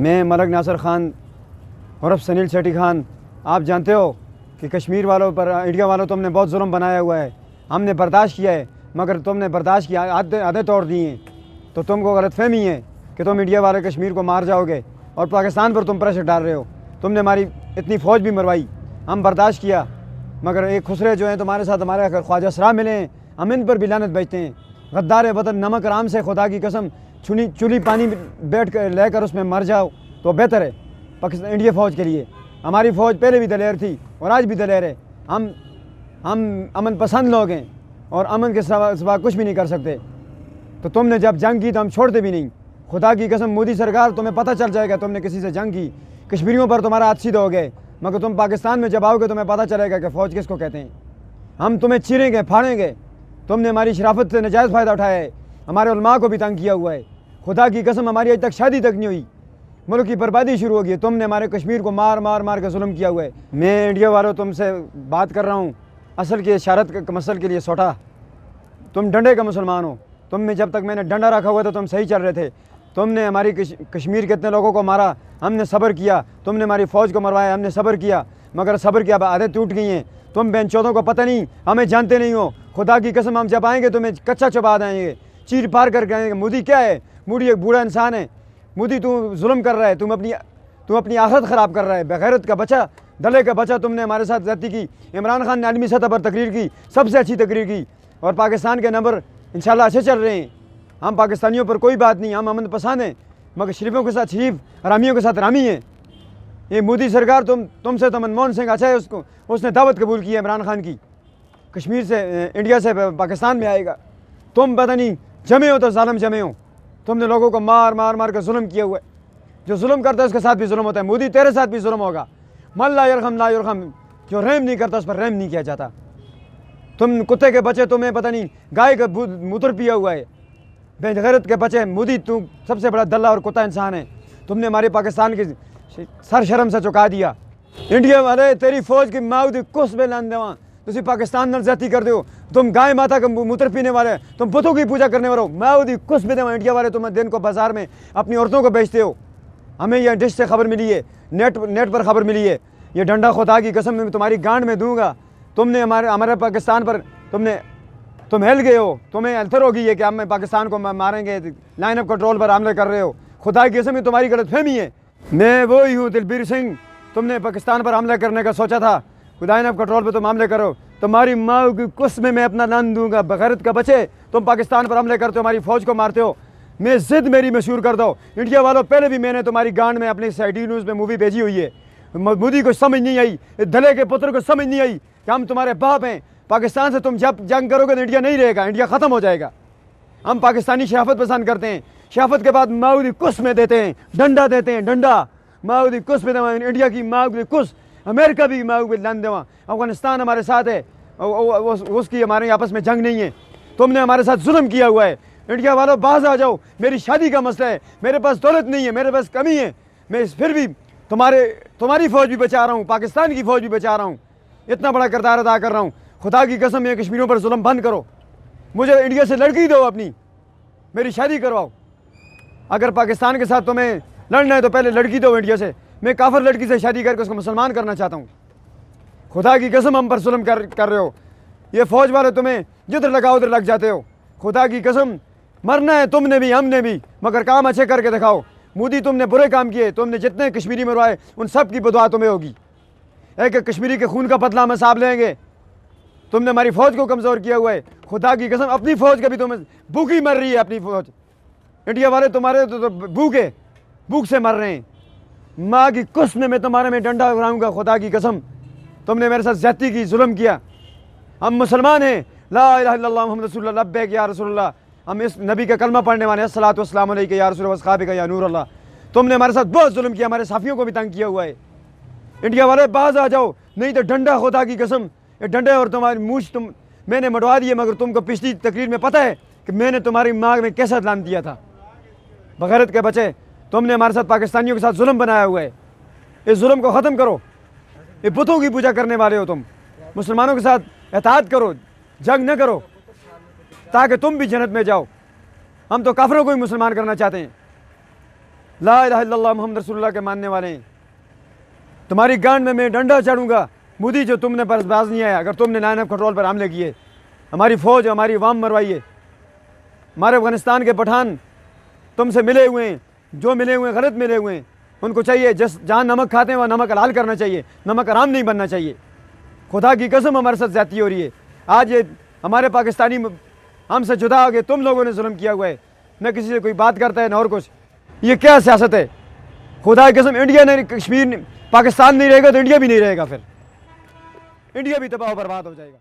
मैं मलक नासिर ख़ान उर्फ सनील सेठी खान, आप जानते हो कि कश्मीर वालों पर, इंडिया वालों तुमने बहुत जुल्म बनाया हुआ है, हमने बर्दाश्त किया है, मगर तुमने बर्दाश्त किया आधे तोड़ दिए हैं। तो तुमको गलतफहमी है कि तुम इंडिया वाले कश्मीर को मार जाओगे और पाकिस्तान पर तुम प्रेशर डाल रहे हो। तुमने हमारी इतनी फ़ौज भी मरवाई, हम बर्दाश्त किया, मगर एक खुसरे जो हैं तुम्हारे साथ, हमारे अगर ख्वाजा सरा मिले हैं, हम इन पर भी लानत भेजते हैं। गद्दार वतन, नमक राम से खुदा की कसम चुली पानी बैठ कर लेकर उसमें मर जाओ तो बेहतर है पाकिस्तान इंडिया फ़ौज के लिए। हमारी फ़ौज पहले भी दलेर थी और आज भी दलेर है। हम अमन पसंद लोग हैं और अमन के सिवा कुछ भी नहीं कर सकते। तो तुमने जब जंग की तो हम छोड़ते भी नहीं। खुदा की कसम मोदी सरकार, तुम्हें पता चल जाएगा तुमने किसी से जंग की, कश्मीरियों पर तुम्हारा हाथ सीधा हो गए, मगर तुम पाकिस्तान में जब आओगे तुम्हें पता चलेगा कि फ़ौज किसको कहते हैं। हम तुम्हें चीरेंगे, फाड़ेंगे। तुमने हमारी शराफत से नजायज़ फ़ायदा उठाया है, हमारे उलमा को भी तंग किया हुआ है। खुदा की कसम हमारी आज तक शादी तक नहीं हुई, मुल्क की बर्बादी शुरू होगी। तुमने हमारे कश्मीर को मार कर जुल्म किया हुआ है। मैं इंडिया वालों तुमसे बात कर रहा हूँ असल की इशारत के मसल के लिए सोटा। तुम डंडे का मुसलमान हो। तुम में जब तक मैंने डंडा रखा हुआ था तुम सही चल रहे थे। तुमने हमारी कश्मीर के इतने लोगों को मारा, हमने सब्र किया। तुमने हमारी फ़ौज को मरवाया, हमने सब्र किया, मगर सब्र की अब आदत टूट गई हैं। तुम बेंचौदों को पता नहीं, हमें जानते नहीं हो। खुदा की कसम हम जब आएंगे तुम्हें कच्चा चबा देंगे, चीर पार कर आएंगे। मोदी क्या है? मोदी एक बूढ़ा इंसान है। मोदी तू जुल्म कर रहा है, तुम अपनी आखिरत ख़राब कर रहा है। बेगैरत का बच्चा, दले का बच्चा, तुमने हमारे साथ ज़्यादती की। इमरान खान ने आलमी सतह पर तकरीर की, सबसे अच्छी तकरीर की, और पाकिस्तान के नंबर इंशाल्लाह अच्छे चल रहे हैं। हम पाकिस्तानियों पर कोई बात नहीं, हम अमन पसंद हैं, मगर शरीफों के साथ शरीफ, हरामियों के साथ हरामी हैं। ये मोदी सरकार तुमसे तो मनमोहन सिंह अच्छा है, उसने दावत कबूल की है इमरान खान की, कश्मीर से, इंडिया से पाकिस्तान में आएगा। तुम पता नहीं जमे हो तो जालिम जमे हो। तुमने लोगों को मार कर जुल्म किया हुआ है। जो जुल्म करता है उसके साथ भी जुल्म होता है। मोदी तेरे साथ भी जुल्म होगा। मल्ला यरहम ला यरहम, जो रहम नहीं करता उस पर रहम नहीं किया जाता। तुम कुत्ते के बच्चे, तुम्हें पता नहीं गाय का मूत्र पिया हुआ है। बेगैरत के बच्चे, मोदी तू सबसे बड़ा दल्ला और कुत्ता इंसान है। तुमने हमारे पाकिस्तान की सर शर्म से चुका दिया। इंडिया वाले तेरी फौज की माउदी कुछ में लान देवा, तुम पाकिस्तान नाल ज्यादती कर दो। तुम गाय माता का मूत्र पीने वाले, तुम बुतों की पूजा करने वाले हो। माउदी कुछ में देवा इंडिया वाले, तुम दिन को बाजार में अपनी औरतों को बेचते हो। हमें यह डिश से खबर मिली है, नेट पर खबर मिली है। ये डंडा खुदा की कसम में तुम्हारी गांड में दूंगा। तुमने हमारे पाकिस्तान पर तुम हिल गए हो, तुम्हें अल्थर हो गई है कि हम पाकिस्तान को मारेंगे, लाइन ऑफ कंट्रोल पर हमले कर रहे हो। खुदा की कसम में तुम्हारी गलतफहमी है। मैं वही हूँ दिलबीर सिंह, तुमने पाकिस्तान पर हमला करने का सोचा था, लाइन ऑफ कंट्रोल पर तुम हमले करो। तुम्हारी माँ की कुछ में मैं अपना नाम दूंगा। बगैरत का बच्चे, तुम पाकिस्तान पर हमले करते हो, हमारी फ़ौज को मारते हो। मैं ज़िद मेरी मशहूर कर दो इंडिया वालों। पहले भी मैंने तुम्हारी गांड में अपनी साइडी न्यूज़ में मूवी भेजी हुई है। मोदी को समझ नहीं आई, दले के पुत्र को समझ नहीं आई कि हम तुम्हारे बाप हैं। पाकिस्तान से तुम जब जंग करोगे तो इंडिया नहीं रहेगा, इंडिया ख़त्म हो जाएगा। हम पाकिस्तानी शराफत पसंद करते हैं। शराफत के बाद माउदी कुछ में देते हैं, डंडा देते हैं, डंडा माउदी कुछ में देवा। इंडिया की माउदी कुछ, अमेरिका भी माउदी लन देवा। अफगानिस्तान हमारे साथ है, उसकी हमारे आपस में जंग नहीं है। तुमने हमारे साथ जुल्म किया हुआ है। इंडिया वालों बाज आ जाओ, मेरी शादी का मसला है, मेरे पास दौलत नहीं है, मेरे पास कमी है। मैं फिर भी तुम्हारी फ़ौज भी बचा रहा हूँ, पाकिस्तान की फ़ौज भी बचा रहा हूँ। इतना बड़ा किरदार अदा कर रहा हूँ। खुदा की कसम, ये कश्मीरियों पर जुल्म बंद करो। मुझे इंडिया से लड़की दो अपनी, मेरी शादी करवाओ। अगर पाकिस्तान के साथ तुम्हें लड़ना है तो पहले लड़की दो इंडिया से। मैं काफिर लड़की से शादी करके उसको मुसलमान करना चाहता हूँ। खुदा की कसम हम पर जुल्म कर रहे हो। ये फ़ौज वाले तुम्हें जिधर लगाओ उधर लग जाते हो। खुदा की कसम, मरना है तुमने भी हमने भी, मगर काम अच्छे करके दिखाओ। मोदी तुमने बुरे काम किए, तुमने जितने कश्मीरी मरवाए उन सब की बदुआ तुम्हें होगी। एक कश्मीरी के खून का बदला हम साहब लेंगे। तुमने हमारी फ़ौज को कमज़ोर किया हुआ है। खुदा की कसम, अपनी फ़ौज का भी तुम्हें भूखी मर रही है अपनी फ़ौज। इंडिया वाले तुम्हारे तो भूख से मर रहे हैं। माँ की कुछ में मैं तुम्हारे में डंडा उड़ाऊंगा। खुदा की कसम, तुमने मेरे साथ ज़्यादती की, जुल्म किया। हम मुसलमान हैं, ला इलाहा इल्लल्लाह मुहम्मद रसूलुल्लाह, लब्बैक या रसूलुल्लाह। हम इस नबी का कलमा पढ़ने वाले हैं, अस्सलातु वस्सलामु अलैका या रसूल वस्हाबिका या नूर अल्लाह। तुमने हमारे साथ बहुत जुल्म किया, हमारे साफियों को भी तंग किया हुआ है। इंडिया वाले बाज आ जाओ, नहीं तो डंडा, खुदा की कसम, ये डंडे और तुम्हारी मूछ मैंने मटवा दिए। मगर तुमको पिछली तकरीर में पता है कि मैंने तुम्हारी माँ में कैसा लान दिया था। बगैरत के बच्चे, तुमने हमारे साथ पाकिस्तानियों के साथ जुल्म बनाया हुआ है। इस जुल्म को ख़त्म करो। ये बुतों की पूजा करने वाले हो तुम। मुसलमानों के साथ एताअत करो, जंग न करो, ताकि तुम भी जन्नत में जाओ। हम तो काफिरों को ही मुसलमान करना चाहते हैं। ला इलाहा इल्लल्लाह मोहम्मद रसूलुल्लाह के मानने वाले हैं। तुम्हारी गांड में मैं डंडा चढ़ूंगा मोदी, जो तुमने बर्बाद नहीं आया। अगर तुमने लाइन ऑफ कंट्रोल पर हमले किए, हमारी फ़ौज हमारी अवाम मरवाइए, हमारे अफगानिस्तान के पठान तुमसे मिले हुए हैं, जो मिले हुए हैं गलत मिले हुए हैं, उनको चाहिए जहाँ नमक खाते हैं वहाँ नमक हलाल करना चाहिए, नमक हराम नहीं बनना चाहिए। खुदा की कसम हमारे साथ ज़्यादती हो रही है। आज ये हमारे पाकिस्तानी हमसे जुदा हो गए, तुम लोगों ने जुल्म किया हुआ है। न किसी से कोई बात करता है न और कुछ। ये क्या सियासत है? खुदा की कसम इंडिया नहीं, कश्मीर पाकिस्तान नहीं रहेगा तो इंडिया भी नहीं रहेगा, फिर इंडिया भी तबाह बर्बाद हो जाएगा।